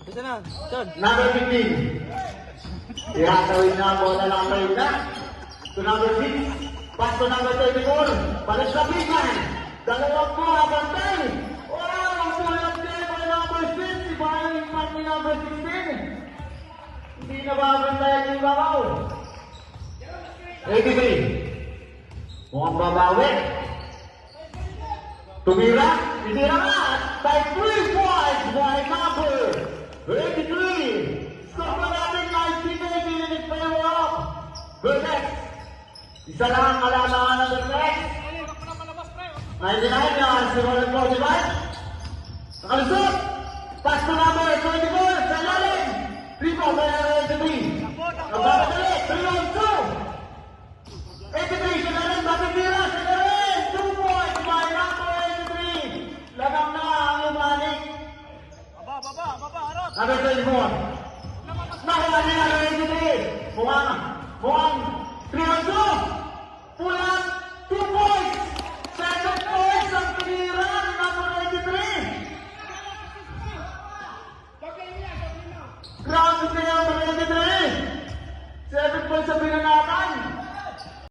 Isa na. John. Number 15. Ihatawin na, bola lang tayo na. To number 6. Pass to number 34. Balik sa baseline. Dalawang po, abantay. Wow, ang pulang din by number 6. Iba yung impact ni number 16. Hindi na babantayan yung babaw. 83. Mukhang babawi. Tumira. Titira nga. By 3 points by number 83. Stop na natin live TV. Kinilig pa yung up. Vertex. Isa lang ang kalamangan ng Vertex. 99 yan. 045. Nakalusot. Pass to number 24. Sa lalim. 3 po by number 83. Nagbabatali. 3-on-2. 83 siya na rin, batitira siya na rin! 2 points by number 83! Lagang na ang Lumanik! Baba, harap! Number 24! Nakuha niya number 83! Mukhang 3-on-2! Pulang 2 points! 7 points ang tinira ni number 83! Ground to number 83! 7 points ang pinanatan!